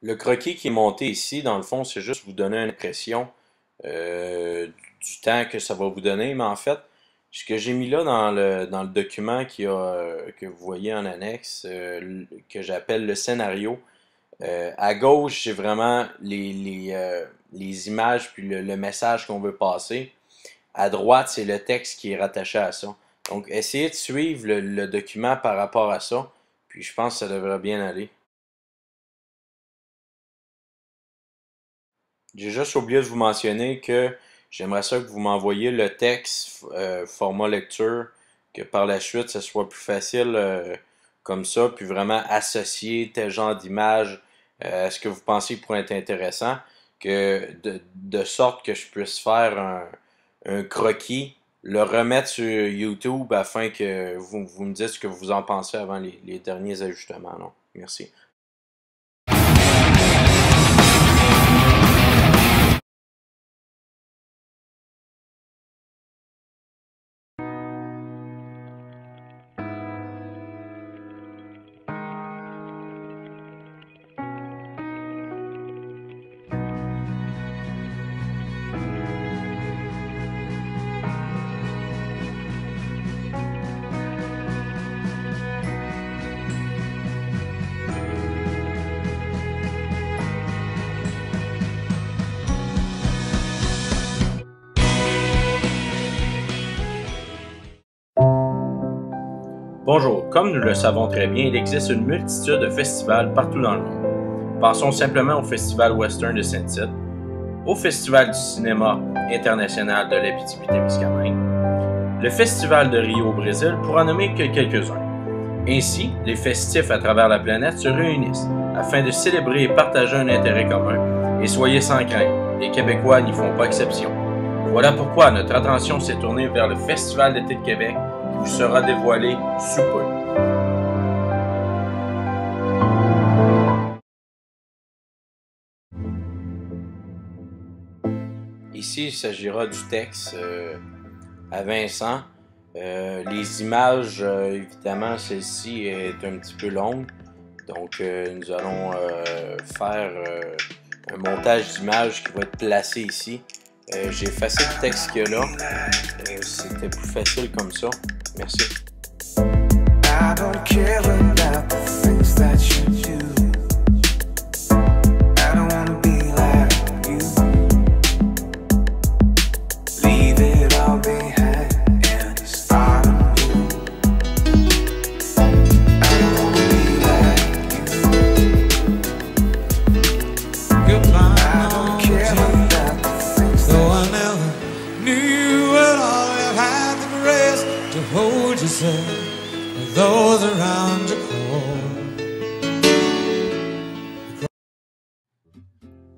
Le croquis qui est monté ici, dans le fond, c'est juste vous donner une impression du temps que ça va vous donner. Mais en fait, ce que j'ai mis là dans le document que vous voyez en annexe, que j'appelle le scénario, à gauche, j'ai vraiment les images puis le message qu'on veut passer. À droite, c'est le texte qui est rattaché à ça. Donc, essayez de suivre le document par rapport à ça. Puis, je pense que ça devrait bien aller. J'ai juste oublié de vous mentionner que j'aimerais ça que vous m'envoyiez le texte format lecture, que par la suite, ce soit plus facile comme ça, puis vraiment associer tel genre d'image à ce que vous pensez pourrait être intéressant, de sorte que je puisse faire un croquis, le remettre sur YouTube afin que vous me dites ce que vous en pensez avant les derniers ajustements. Non? Merci. Bonjour, comme nous le savons très bien, il existe une multitude de festivals partout dans le monde. Pensons simplement au Festival Western de Saint-Tite, au Festival du cinéma international de l'Abitibi-Témiscamingue, le Festival de Rio au Brésil, pour en nommer que quelques-uns. Ainsi, les festifs à travers la planète se réunissent afin de célébrer et partager un intérêt commun. Et soyez sans crainte, les Québécois n'y font pas exception. Voilà pourquoi notre attention s'est tournée vers le Festival d'été de Québec qui vous sera dévoilé sous peu. Ici, il s'agira du texte à Vincent. Les images, évidemment, celle-ci est un petit peu longue. Donc, nous allons faire un montage d'images qui va être placé ici. J'ai effacé le texte qu'il y a là. C'était plus facile comme ça. Merci. I don't care about the things that you do. I don't wanna be like you. Leave it all behind and start anew. I don't wanna be like you. Goodbye. I don't care about the things that I never knew at all. You had the rest to hold yourself. Those around you call.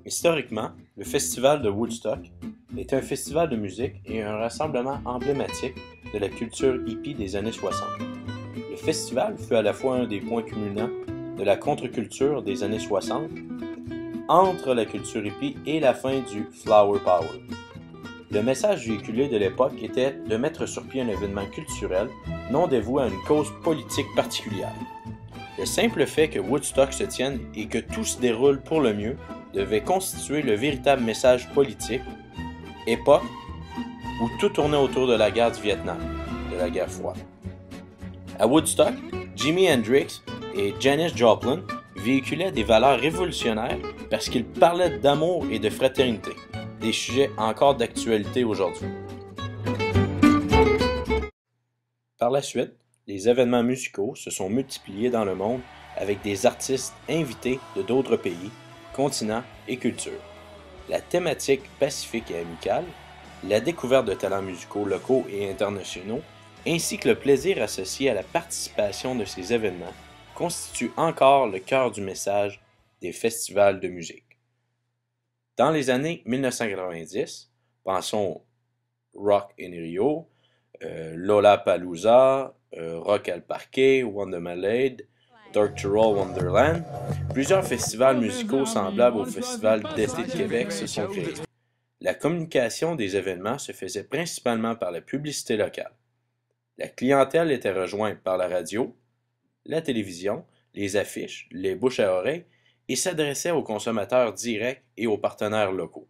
Historiquement, le festival de Woodstock est un festival de musique et un rassemblement emblématique de la culture hippie des années 60. Le festival fut à la fois un des points culminants de la contre-culture des années 60, entre la culture hippie et la fin du Flower Power. Le message véhiculé de l'époque était de mettre sur pied un événement culturel non dévoué à une cause politique particulière. Le simple fait que Woodstock se tienne et que tout se déroule pour le mieux devait constituer le véritable message politique, époque où tout tournait autour de la guerre du Vietnam, de la guerre froide. À Woodstock, Jimi Hendrix et Janis Joplin véhiculaient des valeurs révolutionnaires parce qu'ils parlaient d'amour et de fraternité, des sujets encore d'actualité aujourd'hui. Par la suite, les événements musicaux se sont multipliés dans le monde avec des artistes invités de d'autres pays, continents et cultures. La thématique pacifique et amicale, la découverte de talents musicaux locaux et internationaux, ainsi que le plaisir associé à la participation de ces événements constituent encore le cœur du message des festivals de musique. Dans les années 1990, pensons Rock in Rio, Lollapalooza, Rock al Parque, Wondermalade, Doctoral Wonderland, plusieurs festivals musicaux semblables au Festival d'été de Québec se sont créés. La communication des événements se faisait principalement par la publicité locale. La clientèle était rejointe par la radio, la télévision, les affiches, les bouches à oreille et s'adressait aux consommateurs directs et aux partenaires locaux.